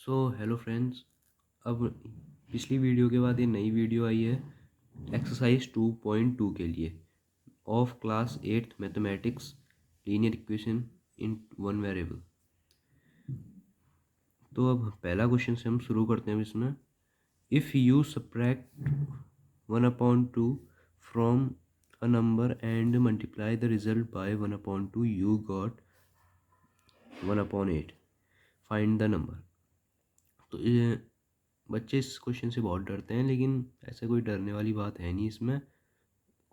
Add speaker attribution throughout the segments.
Speaker 1: Hello friends. अब पिछली video के बाद ये नई वीडियो आई है एक्सरसाइज 2.2 के लिए of class 8 mathematics linear equation in one variable. तो अब पहला क्वेश्चन से हम शुरू करते हैं इसमें। If you subtract 1/2 from a number and multiply the result by 1/2 you got 1/8। Find the number. तो ये बच्चे इस क्वेश्चन से बहुत डरते हैं, लेकिन ऐसा कोई डरने वाली बात है नहीं। इसमें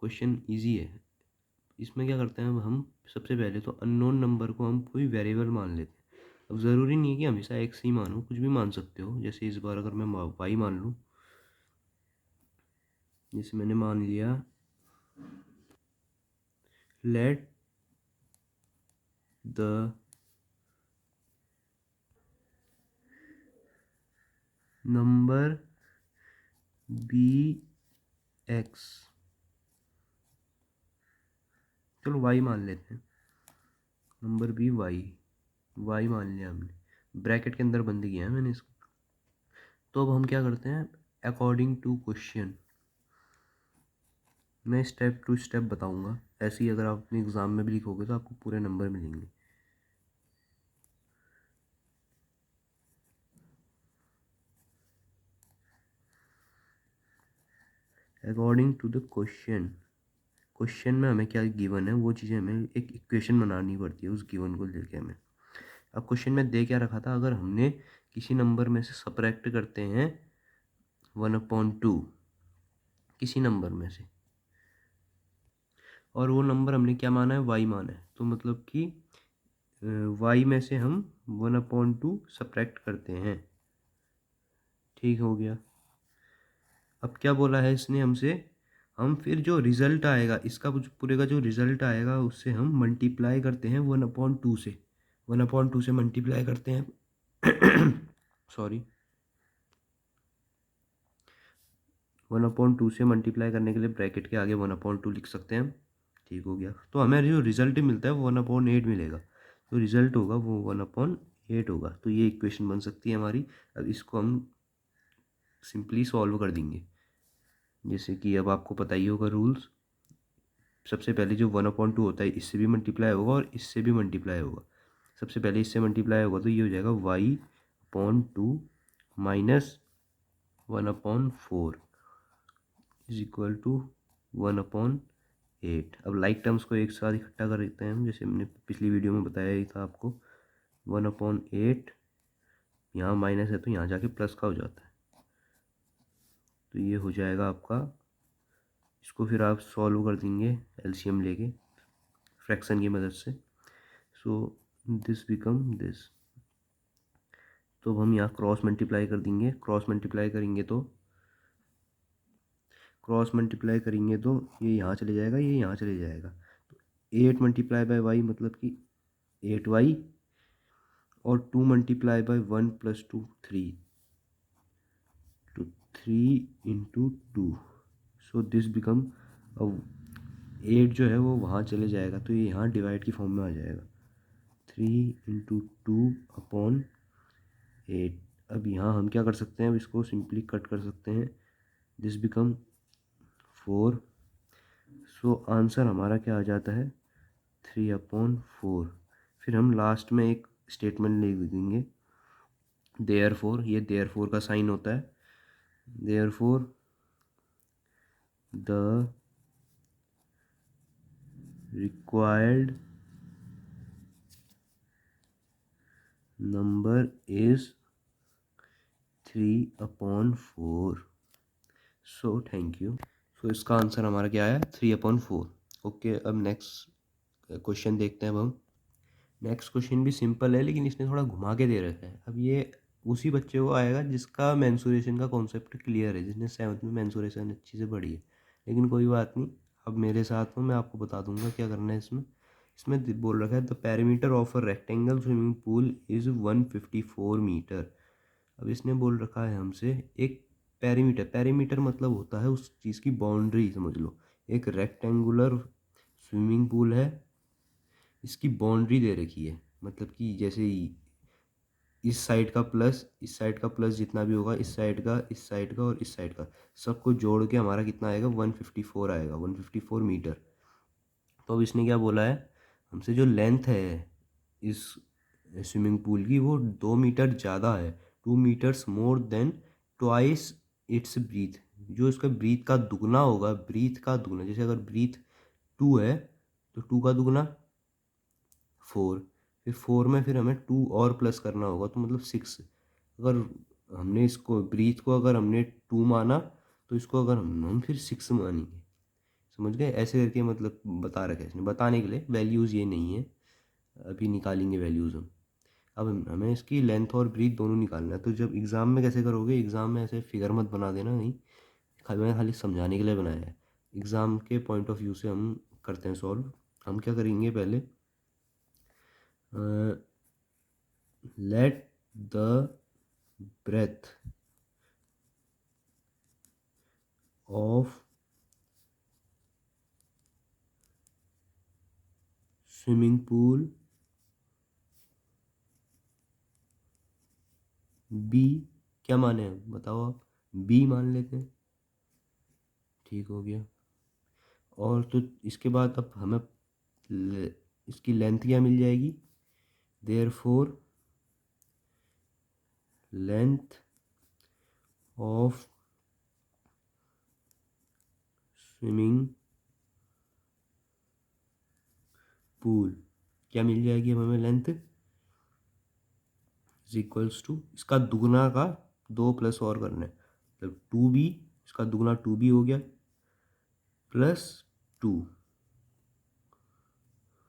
Speaker 1: क्वेश्चन इजी है। इसमें क्या करते हैं, हम सबसे पहले तो अननोन नंबर को हम कोई वेरिएबल मान लेते हैं। अब ज़रूरी नहीं है कि हमेशा एक्स ही मानो, कुछ भी मान सकते हो। जैसे इस बार अगर मैं वाई मान लूँ, जैसे मैंने मान लिया let the number be X. चलो वाई मान लेते हैं, नंबर बी वाई। वाई मान लिया हमने, ब्रैकेट के अंदर बंद किया है मैंने इसको। तो अब हम क्या करते हैं, अकॉर्डिंग टू क्वेश्चन मैं स्टेप टू स्टेप बताऊंगा। ऐसे ही अगर आप अपने एग्ज़ाम में भी लिखोगे तो आपको पूरे नंबर मिलेंगे। According to the question, question में हमें क्या गिवन है वो चीज़ें हमें एक इक्वेशन बनानी पड़ती है उस गिवन को लेके हमें। अब क्वेश्चन में दे क्या रखा था, अगर हमने किसी नंबर में से सब्ट्रैक्ट करते हैं 1/2 किसी नंबर में से, और वो नंबर हमने क्या माना है, वाई माना है, तो मतलब कि वाई में से हम 1/2 सब्ट्रैक्ट करते हैं। ठीक हो गया। अब क्या बोला है इसने हमसे, हम फिर जो रिज़ल्ट आएगा इसका पूरे का जो रिज़ल्ट आएगा उससे हम मल्टीप्लाई करते हैं 1/2 से। 1/2 से मल्टीप्लाई करते हैं सॉरी 1/2 से मल्टीप्लाई करने के लिए ब्रैकेट के आगे 1/2 लिख सकते हैं हम। ठीक हो गया। तो हमें जो रिज़ल्ट मिलता है वो 1/8 मिलेगा। तो रिज़ल्ट होगा वो 1/8 होगा। तो ये इक्वेशन बन सकती है हमारी। अब इसको हम सिंपली सॉल्व कर देंगे। जैसे कि अब आपको पता ही होगा रूल्स। सबसे पहले जो 1/2 होता है इससे भी मल्टीप्लाई होगा और इससे भी मल्टीप्लाई होगा। सबसे पहले इससे मल्टीप्लाई होगा तो ये हो जाएगा y/2 minus 1/4 is equal to 1/8। अब लाइक टर्म्स को एक साथ इकट्ठा कर देते हैं हम, जैसे हमने पिछली वीडियो में बताया ही था आपको। 1/8 यहाँ माइनस है तो यहाँ जाके प्लस का हो जाता है। तो ये हो जाएगा आपका, इसको फिर आप सॉल्व कर देंगे एलसीएम लेके फ्रैक्शन की मदद से। So this become this. तो हम यहाँ क्रॉस मल्टीप्लाई कर देंगे। क्रॉस मल्टीप्लाई करेंगे तो ये यहाँ चले जाएगा, ये यहाँ चले जाएगा। तो 8 मल्टीप्लाई बाय वाई मतलब कि 8y, और 2 मल्टीप्लाई बाय 1 + 2 3, तो 3 × 2। सो दिस बिकम, अब 8 जो है वो वहाँ चले जाएगा तो ये यहाँ डिवाइड की फॉर्म में आ जाएगा। 3 × 2/8। अब यहाँ हम क्या कर सकते हैं, अब इसको सिंपली कट कर सकते हैं। This become 4। सो आंसर हमारा क्या आ जाता है, 3/4। फिर हम लास्ट में एक स्टेटमेंट लिख देंगे, देयरफॉर। ये देयरफॉर का साइन होता है। Therefore the required number is 3/4। So thank you. So इसका आंसर हमारा क्या है, 3/4। ओके, अब नेक्स्ट क्वेश्चन देखते हैं। अब हम नेक्स्ट क्वेश्चन भी सिंपल है, लेकिन इसने थोड़ा घुमा के दे रखा है। अब ये उसी बच्चे को आएगा जिसका मेंसुरेशन का कॉन्सेप्ट क्लियर है, जिसने 7th में मेंसुरेशन अच्छी से पढ़ी है। लेकिन कोई बात नहीं, अब मेरे साथ हो, मैं आपको बता दूंगा क्या करना है इसमें। इसमें बोल रखा है the perimeter of a rectangle swimming pool is 154 metre. अब इसने बोल रखा है हमसे एक पेरीमीटर। पेरीमीटर मतलब होता है उस चीज़ की बाउंड्री, समझ लो। एक रेक्टेंगुलर स्विमिंग पूल है, इसकी बाउंड्री दे रखी है, मतलब कि जैसे इस साइड का प्लस, इस साइड का प्लस, जितना भी होगा इस साइड का, इस साइड का और इस साइड का, सबको जोड़ के हमारा कितना आएगा, 154 आएगा, 154 मीटर। तो अब इसने क्या बोला है हमसे, जो लेंथ है इस स्विमिंग पूल की वो 2 मीटर ज़्यादा है, 2 metres more than twice its breadth. जो इसका ब्रीथ का दुगना होगा, ब्रीथ का दुगना, जैसे अगर ब्रीथ 2 है तो 2 का दुगना 4, फिर 4 में फिर हमें 2 और प्लस करना होगा, तो मतलब 6। अगर हमने इसको ब्रीथ को अगर हमने 2 माना तो इसको अगर हम फिर 6 मानेंगे। समझ गए, ऐसे करके मतलब बता रखा है इसने, बताने के लिए वैल्यूज़ ये नहीं है, अभी निकालेंगे वैल्यूज़ हम। अब हमें इसकी लेंथ और ब्रीथ दोनों निकालना है। तो जब एग्ज़ाम में कैसे करोगे, एग्ज़ाम में ऐसे फिगर मत बना देना, नहीं, मैंने खाली समझाने के लिए बनाया है। एग्ज़ाम के पॉइंट ऑफ व्यू से हम करते हैं सॉल्व। हम क्या करेंगे पहले, let the breadth of swimming pool be, क्या माने हैं बताओ आप, बी मान लेते हैं, ठीक हो गया। और तो इसके बाद अब हमें इसकी लेंथ क्या मिल जाएगी, therefore length of swimming pool, क्या मिल जाएगी अब हमें, लेंथ इज इक्वल्स टू इसका दुगना का 2 प्लस और करना है, मतलब 2b, इसका दुगना 2b हो गया plus 2,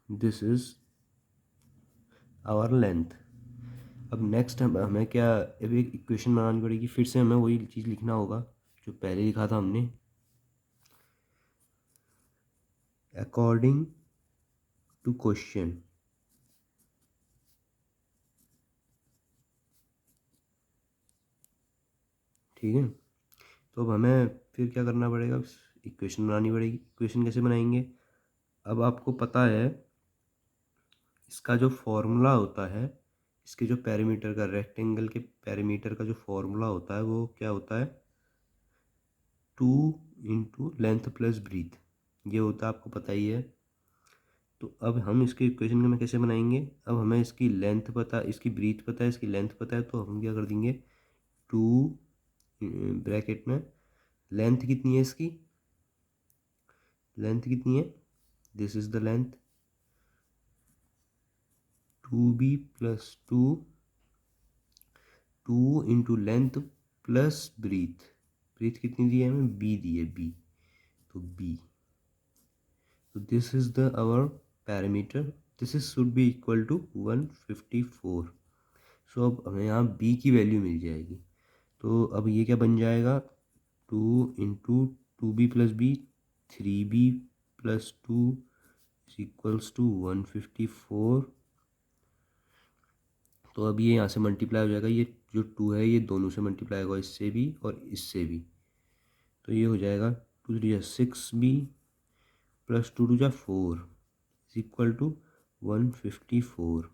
Speaker 1: this is our length. अब नेक्स्ट हमें क्या, अब एक इक्वेशन बनानी पड़ेगी, फिर से हमें वही चीज़ लिखना होगा जो पहले लिखा था हमने, अकॉर्डिंग टू क्वेश्चन। ठीक है, तो अब हमें फिर क्या करना पड़ेगा, इक्वेशन बनानी पड़ेगी। इक्वेशन कैसे बनाएंगे, अब आपको पता है इसका जो फॉर्मूला होता है, इसके जो पैरामीटर का, रेक्टेंगल के पैरामीटर का जो फॉर्मूला होता है वो क्या होता है, 2 × लेंथ प्लस ब्रीथ, ये होता है, आपको पता ही है। तो अब हम इसके इक्वेशन में कैसे बनाएंगे, अब हमें इसकी लेंथ पता, इसकी ब्रीथ पता है, इसकी लेंथ पता है, तो हम क्या कर देंगे, 2 ब्रैकेट में लेंथ कितनी है इसकी, लेंथ कितनी है, this is the length, 2b plus 2 length plus breadth, breadth कितनी दी है हमें, बी दी है, बी, तो बी, तो this is the our parameter, this is should be equal to 154। So अब हमें यहाँ बी की वैल्यू मिल जाएगी, तो अब ये क्या बन जाएगा, 2 × 2b plus b, 3b plus 2 is equals to 154। तो अब ये यहाँ से मल्टीप्लाई हो जाएगा, ये जो 2 है ये दोनों से मल्टीप्लाई होगा, इससे भी और इससे भी, तो ये हो जाएगा 2 × 3 = 6b plus 2 × 2 = 4 is equal to 154।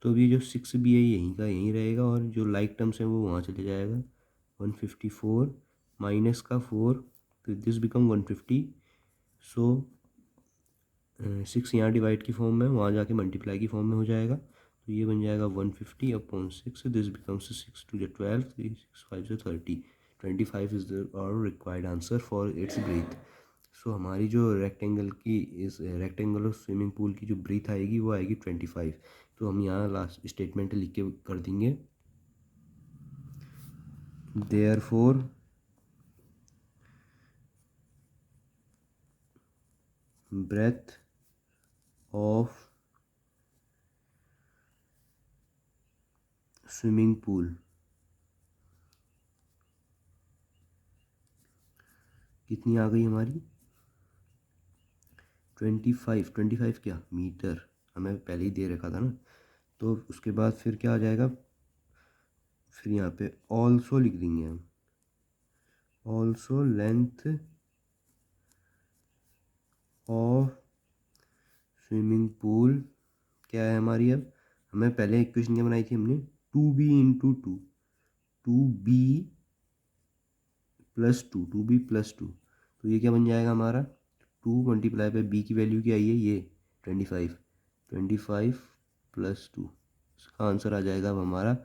Speaker 1: तो अभी जो 6b है यहीं का यहीं रहेगा, और जो लाइक टर्म्स हैं वो वहाँ चले जाएगा, 154 माइनस का 4, तो दिस बिकम 150। सो 6 यहाँ डिवाइड की फॉर्म में, वहाँ जाके मल्टीप्लाई की फॉर्म में हो जाएगा, तो ये बन जाएगा 150/6, this becomes 6×2 = 12, 3 × 6 = 5 = 30, 25 is the our required answer for its breadth. So हमारी जो रेक्टेंगल की, इस रेक्टेंगुलर स्विमिंग पूल की जो ब्रीथ आएगी वो आएगी 25। तो हम यहाँ लास्ट स्टेटमेंट लिख के कर देंगे, therefore breadth of swimming pool कितनी आ गई हमारी, 25 क्या मीटर, हमें पहले ही दे रखा था ना। तो उसके बाद फिर क्या आ जाएगा, फिर यहाँ पे ऑल्सो लिख देंगे हम, also length of swimming pool क्या है हमारी, अब हमें पहले इक्वेशन क्या बनाई थी हमने, 2b into 2b plus 2b plus 2, तो ये क्या बन जाएगा हमारा 2 मल्टीप्लाई बाई बी की वैल्यू क्या आई है ये 25 प्लस 2, इसका आंसर आ जाएगा अब हमारा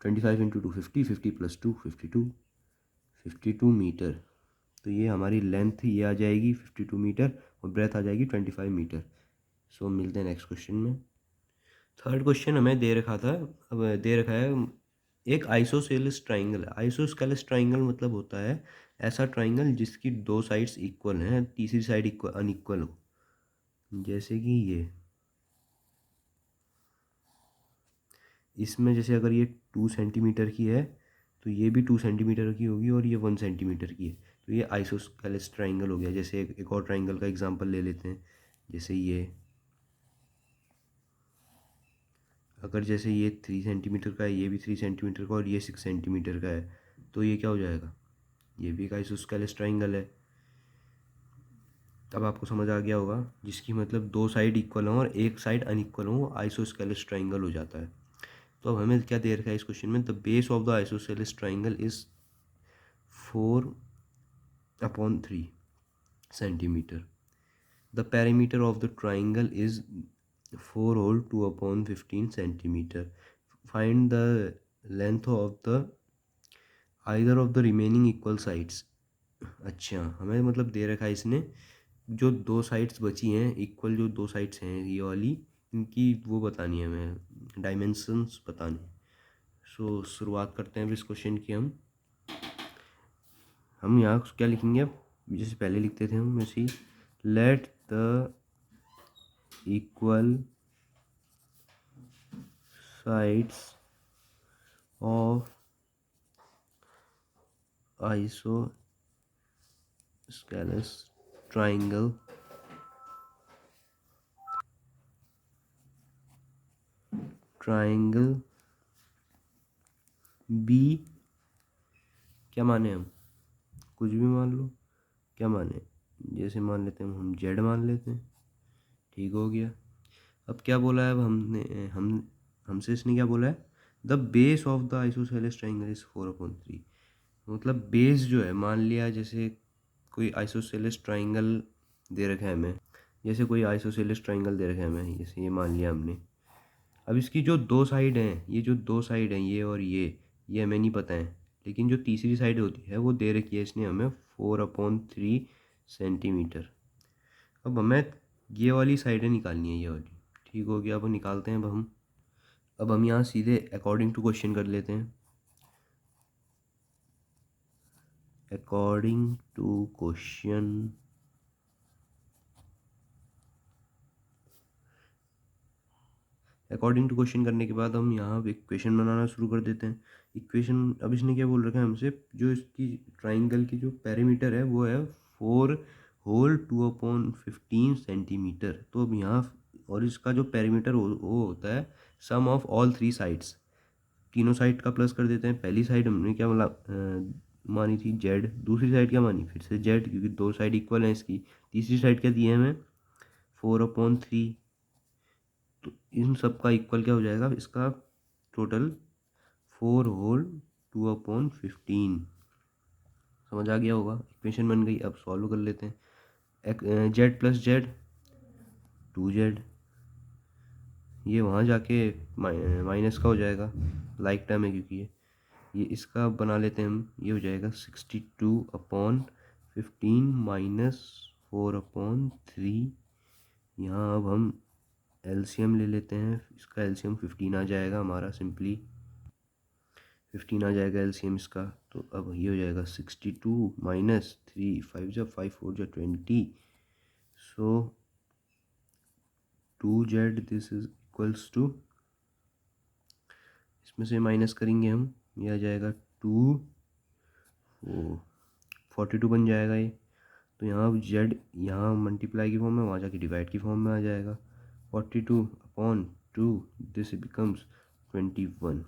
Speaker 1: 25 इंटू 2 50 प्लस 2 52 मीटर। तो ये हमारी लेंथ ये आ जाएगी 52 मीटर और ब्रेथ आ जाएगी 25 मीटर। सो मिलते हैं नेक्स्ट क्वेश्चन में। थर्ड क्वेश्चन हमें दे रखा था, अब दे रखा है एक आइसोसेलेस ट्राइंगल। आइसोस्केलेस ट्राइंगल मतलब होता है ऐसा ट्राइंगल जिसकी दो साइड्स इक्वल हैं, तीसरी साइड इक्वल अनइक्वल हो। जैसे कि ये इसमें जैसे अगर ये 2 सेंटीमीटर की है तो ये भी 2 सेंटीमीटर की होगी और ये 1 सेंटीमीटर की है, तो ये आइसोस्केलेस ट्राइंगल हो गया। जैसे एक और ट्राइंगल का एग्जांपल ले लेते हैं, जैसे ये अगर जैसे ये 3 सेंटीमीटर का है, ये भी 3 सेंटीमीटर का और ये 6 सेंटीमीटर का है, तो ये क्या हो जाएगा, ये भी एक आइसोस्केलेस ट्राइंगल है। अब आपको समझ आ गया होगा, जिसकी मतलब दो साइड इक्वल हो और एक साइड अनइक्वल हो, आइसोस्केलेस ट्राइंगल हो जाता है। तो अब हमें क्या दे रखा है इस क्वेश्चन में, the base of the isosceles triangle is 4/3 centimetre. The perimeter of the triangle is 4 whole 2/15 centimetre. Find the length of the either of the remaining equal sides. अच्छा, हमें मतलब दे रखा है इसने जो दो साइड्स बची हैं इक्वल, जो दो साइड्स हैं ये वाली, इनकी वो बतानी है हमें, डायमेंशंस बतानी। सो शुरुआत करते हैं अब इस क्वेश्चन की। हम यहाँ क्या लिखेंगे, अब जैसे पहले लिखते थे हम वैसे ही, let the equal sides of isosceles triangle be, क्या माने हम, कुछ भी मान लो, क्या माने, जैसे मान लेते हैं हम जेड मान लेते हैं, ठीक हो गया। अब क्या बोला है, अब हमसे इसने क्या बोला है, the base of the isosceles triangle is 4/3। मतलब बेस जो है, मान लिया जैसे कोई आइसोसेलेस ट्राइंगल दे रखा है हमें, जैसे कोई आइसोसेलेस ट्राइंगल दे रखा है हमें, जैसे ये मान लिया हमने। अब इसकी जो दो साइड हैं, ये जो दो साइड हैं ये और ये हमें नहीं पता है, लेकिन जो तीसरी साइड होती है वो दे रखी है इसने हमें 4/3 सेंटीमीटर। अब हमें ये वाली साइडें निकालनी है, ये वाली, ठीक हो गया। अब निकालते हैं अब हम यहाँ सीधे अकॉर्डिंग टू क्वेश्चन कर लेते हैं। According to question, according to question करने के बाद हम यहाँ इक्वेशन बनाना शुरू कर देते हैं। इक्वेशन, अब इसने क्या बोल रखा है हमसे, जो इसकी ट्राइंगल की जो पेरीमीटर है वो है 4 होल 2/15 सेंटीमीटर। तो अब यहाँ, और इसका जो पेरीमीटर वो होता है सम ऑफ ऑल 3 साइड्स, तीनों साइड का प्लस कर देते हैं। पहली साइड हमने क्या मानी थी जेड, दूसरी साइड क्या मानी फिर से जेड, क्योंकि दो साइड इक्वल हैं इसकी। तीसरी साइड क्या दी है हमें 4/3, तो इन सब का इक्वल क्या हो जाएगा इसका टोटल 4 होल 2/15। समझ आ गया होगा, इक्वेशन बन गई। अब सॉल्व कर लेते हैं। जेड प्लस जेड 2z, ये वहाँ जाके माइनस का हो जाएगा, लाइक टर्म है क्योंकि ये इसका बना लेते हैं हम, ये हो जाएगा 62/15 माइनस 4/3। यहाँ अब हम एलसीएम ले लेते हैं, इसका एलसीएम 15 आ जाएगा हमारा, सिंपली 15 आ जाएगा एलसीएम इसका। तो अब ये हो जाएगा 62 माइनस 3, 5 जा 5 4 जा 20, so 2z this is equals to, इसमें से माइनस करेंगे हम, ये आ जाएगा 2 42 बन जाएगा ये। तो यहाँ अब जेड यहाँ मल्टीप्लाई की फॉर्म में, वहाँ जाके डिवाइड की फॉर्म में आ जाएगा। 42/2 दिस बिकम्स 21।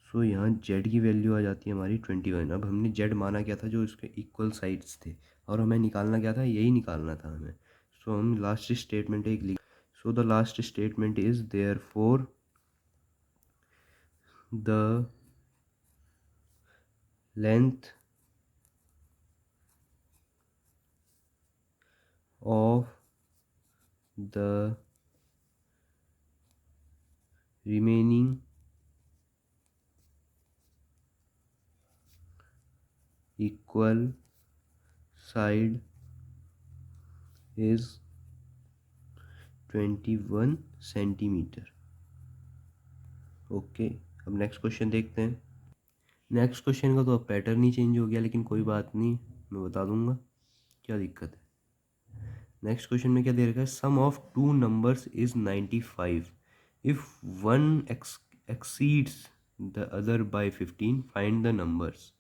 Speaker 1: सो यहाँ जेड की वैल्यू आ जाती है हमारी 21। अब हमने जेड माना क्या था, जो इसके इक्वल साइड्स थे, और हमें निकालना क्या था, यही निकालना था हमें। सो हम लास्ट स्टेटमेंट एक लिख, so the last statement is therefore the length of the remaining equal side is 21 centimetre. Okay, अब नेक्स्ट क्वेश्चन देखते हैं। नेक्स्ट क्वेश्चन का तो अब पैटर्न ही चेंज हो गया, लेकिन कोई बात नहीं, मैं बता दूंगा क्या दिक्कत है। नेक्स्ट क्वेश्चन में क्या दे रखा है, sum of two numbers is 95 if one exceeds the other by 15 find the numbers.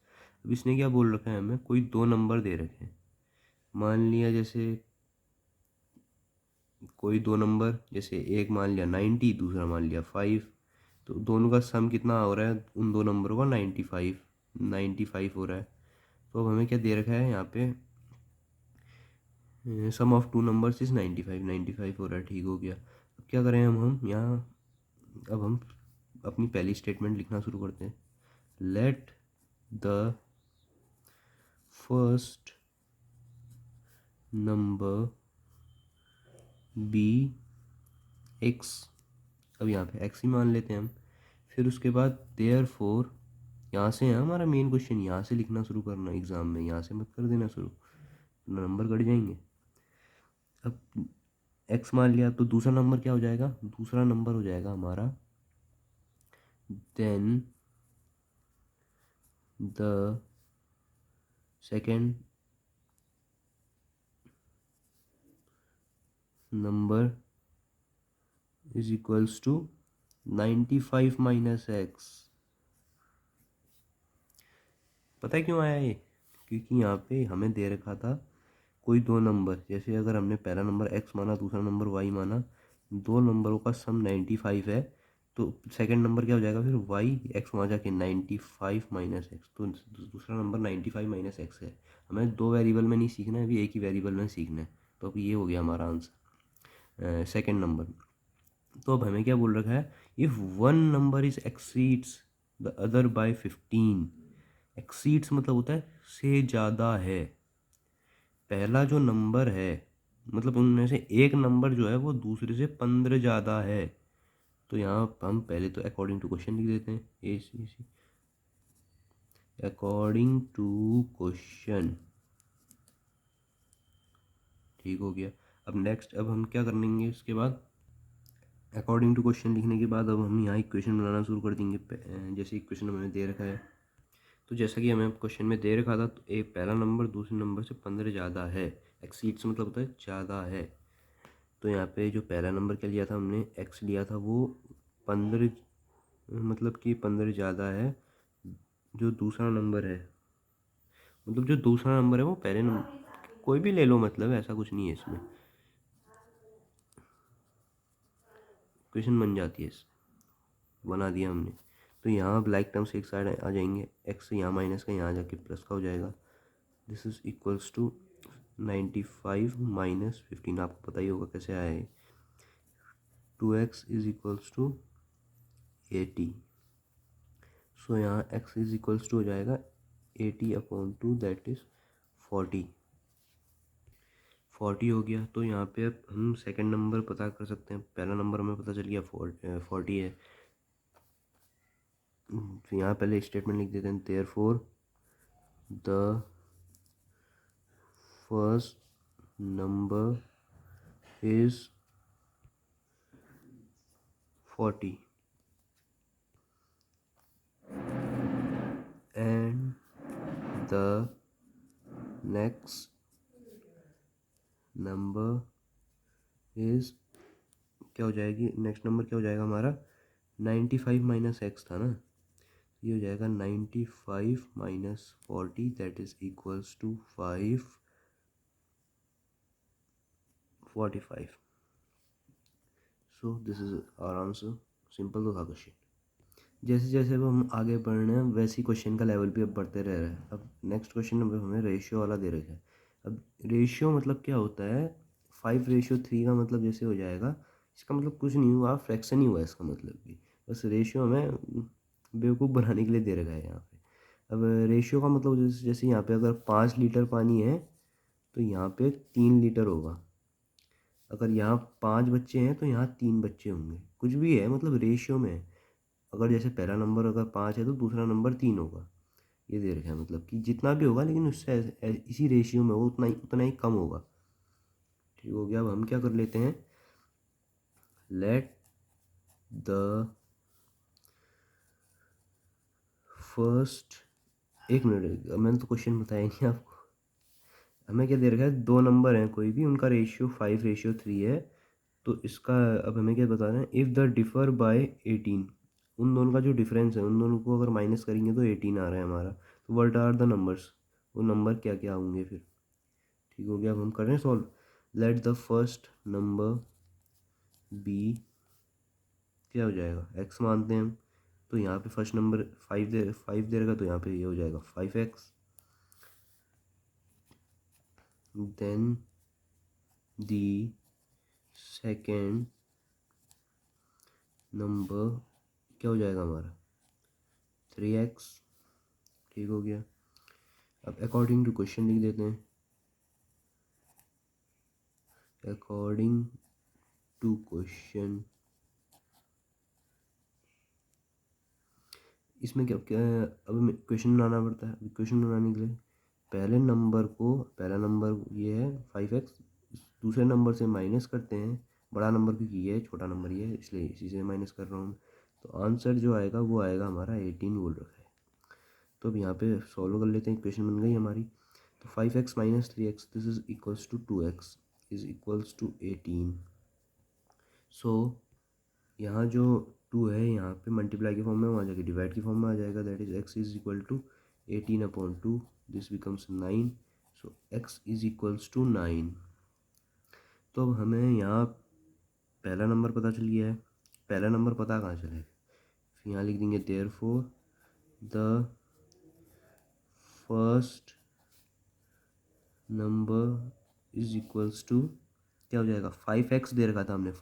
Speaker 1: अब इसने क्या बोल रखा है, हमें कोई दो नंबर दे रखे हैं। मान लिया जैसे कोई दो नंबर, जैसे एक मान लिया 90, दूसरा मान लिया 5, तो दोनों का सम कितना हो रहा है उन दो नंबरों का, 95 हो रहा है। तो अब हमें क्या दे रखा है यहाँ पे, सम ऑफ टू नंबर्स इज 95 हो रहा है, ठीक हो गया। अब क्या करें हम यहाँ, अब हम अपनी पहली स्टेटमेंट लिखना शुरू करते हैं। Let the first number be x. अब यहाँ पे एक्स ही मान लेते हैं हम। फिर उसके बाद देयरफॉर, यहाँ से है हमारा मेन क्वेश्चन, यहाँ से लिखना शुरू करना एग्जाम में, यहाँ से मत कर देना शुरू, नंबर कट जाएंगे। अब एक्स मान लिया तो दूसरा नंबर क्या हो जाएगा, दूसरा नंबर हो जाएगा हमारा then the second number is equals to 95 minus x. पता है क्यों आया ये, क्योंकि यहाँ पे हमें दे रखा था कोई दो नंबर, जैसे अगर हमने पहला नंबर x माना, दूसरा नंबर y माना, दो नंबरों का सम 95 है, तो सेकंड नंबर क्या हो जाएगा फिर y, x वहाँ जाके 95 माइनस एक्स, तो दूसरा नंबर 95 माइनस एक्स है। हमें दो वेरिएबल में नहीं सीखना है, अभी एक ही वेरिएबल में सीखना है। तो अब ये हो गया हमारा आंसर, सेकेंड नंबर। तो अब हमें क्या बोल रखा है, if one number is exceeds the other by 15। Exceeds मतलब होता है से ज़्यादा है। पहला जो नंबर है, मतलब उनमें से एक नंबर जो है वो दूसरे से 15 ज़्यादा है। तो यहाँ हम पहले तो अकॉर्डिंग टू क्वेश्चन लिख देते हैं, ए सी सी अकॉर्डिंग टू क्वेश्चन, ठीक हो गया। अब नेक्स्ट, अब हम क्या करेंगे इसके बाद, अकॉर्डिंग टू क्वेश्चन लिखने के बाद अब हम यहाँ इक्वेशन बनाना शुरू कर देंगे। जैसे इक्वेशन हमें दे रखा है, तो जैसा कि हमें क्वेश्चन में दे रखा था, तो एक पहला नंबर दूसरे नंबर से 15 ज़्यादा है। एक्सीड्स मतलब होता है ज़्यादा है। तो यहाँ पे जो पहला नंबर क्या लिया था हमने, एक्स लिया था, वो 15, मतलब कि 15 ज़्यादा है जो दूसरा नंबर है, मतलब जो दूसरा नंबर है वो पहले नंबर, कोई भी ले लो, मतलब ऐसा कुछ नहीं है इसमें, क्वेश्चन बन जाती है, बना दिया हमने। तो यहाँ ब्लैक टर्म्स एक साइड आ जाएंगे, एक्स यहाँ माइनस का यहाँ जाके प्लस का हो जाएगा। This is equals to 95 minus 15, आपको पता ही होगा कैसे आया है। 2x is equals to 80। सो यहाँ x इज इक्वल्स टू हो जाएगा 80/2, दैट इज 40 हो गया। तो यहाँ पे अब हम सेकंड नंबर पता कर सकते हैं। पहला नंबर हमें पता चल गया 40 है। तो यहाँ पहले स्टेटमेंट लिख देते हैं, therefore the first number is 40 and the next number is, क्या हो जाएगी, नेक्स्ट नंबर क्या हो जाएगा हमारा, 95 माइनस एक्स था ना, ये हो जाएगा 95 minus 40, that is equals to 545। So this is our answer. Simple तो था क्वेश्चन। जैसे जैसे अब हम आगे बढ़ रहे हैं, वैसे ही क्वेश्चन का लेवल भी अब बढ़ते रह रहा है। अब नेक्स्ट क्वेश्चन में हमें रेशियो वाला दे रखा है। अब रेशियो मतलब क्या होता है, 5:3 का मतलब जैसे हो जाएगा, इसका मतलब कुछ नहीं हुआ, फ्रैक्शन ही हुआ इसका मतलब भी, बस रेशियो हमें बेवकूफ़ बनाने के लिए दे रखा है यहाँ पे। अब रेशियो का मतलब जैसे यहाँ पे अगर 5 लीटर पानी है तो यहाँ पे 3 लीटर होगा। अगर यहाँ 5 बच्चे हैं तो यहाँ 3 बच्चे होंगे, कुछ भी है मतलब रेशियो में है। अगर जैसे पहला नंबर अगर 5 है तो दूसरा नंबर 3 होगा, ये दे रखा है। मतलब कि जितना भी होगा लेकिन उससे इसी रेशियो में वो उतना ही कम होगा। ठीक हो गया। अब हम क्या कर लेते हैं, लेट द फर्स्ट, एक मिनट, मैंने तो क्वेश्चन बताया नहीं आपको। हमें क्या दे रखा है, 2 नंबर हैं कोई भी, उनका रेशियो 5:3 है। तो इसका अब हमें क्या बताना है, इफ़ द डिफ़र बाय 18, उन दोनों का जो डिफरेंस है उन दोनों को अगर माइनस करेंगे तो 18 आ रहा है हमारा। तो व्हाट आर द नंबर्स, वो नंबर क्या क्या होंगे फिर। ठीक हो गया। अब हम कर रहे हैं solve. Let the first number be, क्या हो जाएगा, एक्स मानते हैं हम। तो यहाँ पे फर्स्ट नंबर 5 दे रखा, तो यहाँ पे ये हो जाएगा 5x। Then the second number क्या हो जाएगा हमारा, 3x। ठीक हो गया। अब अकॉर्डिंग टू क्वेश्चन लिख देते हैं, अकॉर्डिंग टू क्वेश्चन। इसमें क्या क्या अब क्वेश्चन बनाना पड़ता है। क्वेश्चन बनाने के लिए पहले नंबर को, पहला नंबर ये है 5x, दूसरे नंबर से माइनस करते हैं बड़ा नंबर, क्योंकि ये छोटा नंबर ये है इसलिए इसी से माइनस कर रहा हूँ। तो आंसर जो आएगा वो आएगा हमारा 18 बोल रखा है। तो अब यहाँ पे सॉल्व कर लेते हैं, इक्वेशन बन गई हमारी। तो 5x minus 3x this is equals to 2x is equals to 18। So यहाँ जो 2 है यहाँ पे मल्टीप्लाई के फॉर्म में, वहाँ जाके डिवाइड की फॉर्म में आ जाएगा। That is x is equal to 18/2, this becomes 9। So x is equals to 9। तो अब हमें यहाँ पहला नंबर पता चल गया है। पहला नंबर पता कहाँ चलेगा, फिर यहाँ लिख देंगे therefore the first number is equals to, क्या हो जाएगा, 5x दे रखा था हमने,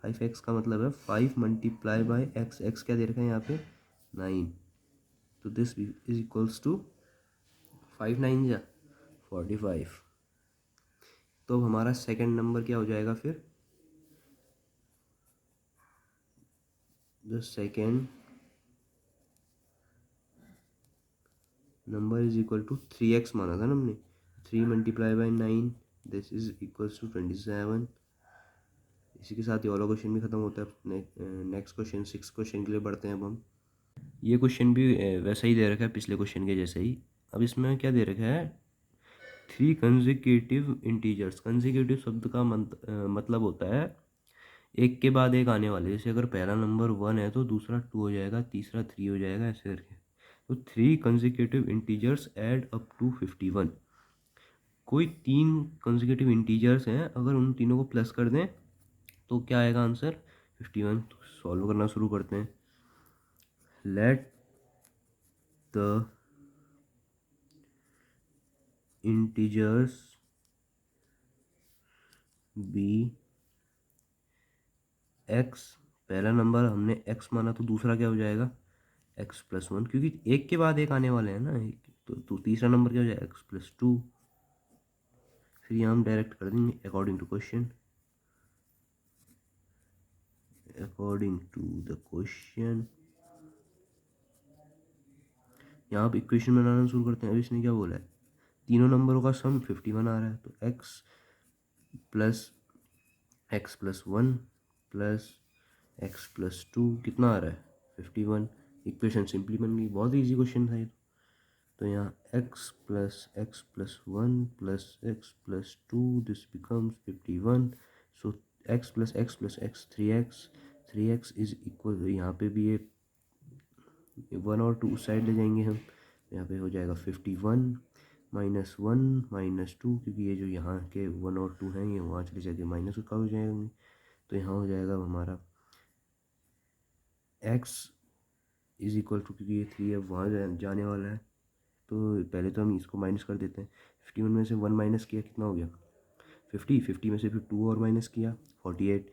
Speaker 1: 5x का मतलब है 5 मल्टीप्लाई बाय x, x क्या दे रखा है यहाँ पे 9। तो दिस इज इक्वल्स टू 5 9 जा 45। तो अब हमारा सेकंड नंबर क्या हो जाएगा फिर, the second number is equal to 3x माना था ना हमने, 3 multiply by 9 this is equals to 27। इसी के साथ ये वाला क्वेश्चन भी खत्म होता है। नेक्स्ट क्वेश्चन 6 क्वेश्चन के लिए बढ़ते हैं अब हम। ये क्वेश्चन भी वैसा ही दे रखा है पिछले क्वेश्चन के जैसे ही। अब इसमें क्या दे रखा है, 3 कंसेक्यूटिव इंटीजर्स। कंसेक्यूटिव शब्द का मतलब होता है एक के बाद एक आने वाले। जैसे अगर पहला नंबर 1 है तो दूसरा 2 हो जाएगा, तीसरा 3 हो जाएगा, ऐसे करके। तो 3 consecutive integers add up to 51। कोई 3 कंसेक्यूटिव इंटीजर्स हैं, अगर उन तीनों को प्लस कर दें तो क्या आएगा आंसर 51। तो सॉल्व करना शुरू करते हैं। Let the integers be x. पहला नंबर हमने x माना तो दूसरा क्या हो जाएगा x+1, क्योंकि एक के बाद एक आने वाले हैं ना, तो तीसरा नंबर क्या हो जाएगा x+2। फिर यहाँ हम डायरेक्ट कर देंगे according to question. According to the question यहाँ आप इक्वेशन बनाना शुरू करते हैं। अब इसने क्या बोला है, तीनों नंबरों का सम 51 आ रहा है। तो x+1 प्लस x+2 कितना आ रहा है 51। इक्वेशन सिंपली बन गई, बहुत ईजी क्वेश्चन था ये। तो यहाँ x+1 plus x+2 this becomes 51। So x+x+x 3x is equal, यहाँ पे भी ये 1 और 2 साइड ले जाएंगे हम, यहाँ पे हो जाएगा 51 -1 -2, क्योंकि ये जो यहाँ के 1 और 2 हैं ये वहाँ चले जाके माइनस का हो जाएंगे। तो यहाँ हो जाएगा हमारा x इज इक्वल टू, क्योंकि ये 3 है वहाँ जाने वाला है, तो पहले तो हम इसको माइनस कर देते हैं। 51 में से 1 माइनस किया कितना हो गया 50, 50 में से फिर 2 और माइनस किया 48,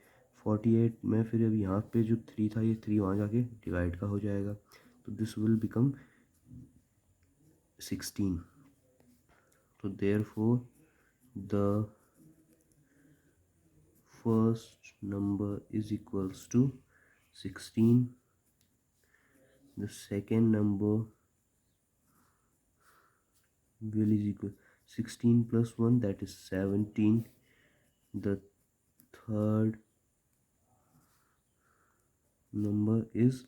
Speaker 1: 48 में फिर अब यहाँ पे जो 3 था, ये 3 वहाँ जाके डिवाइड का हो जाएगा, तो दिस विल बिकम 16. तो therefore the first number is equals to 16. The second number will is equal 16 plus 1, that is 17. The third number is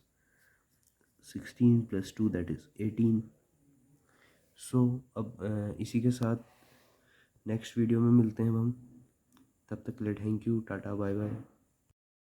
Speaker 1: 16 plus 2, that is 18. सो अब इसी के साथ नेक्स्ट वीडियो में मिलते हैं हम. तब तक के लिए thank you, tata, bye bye.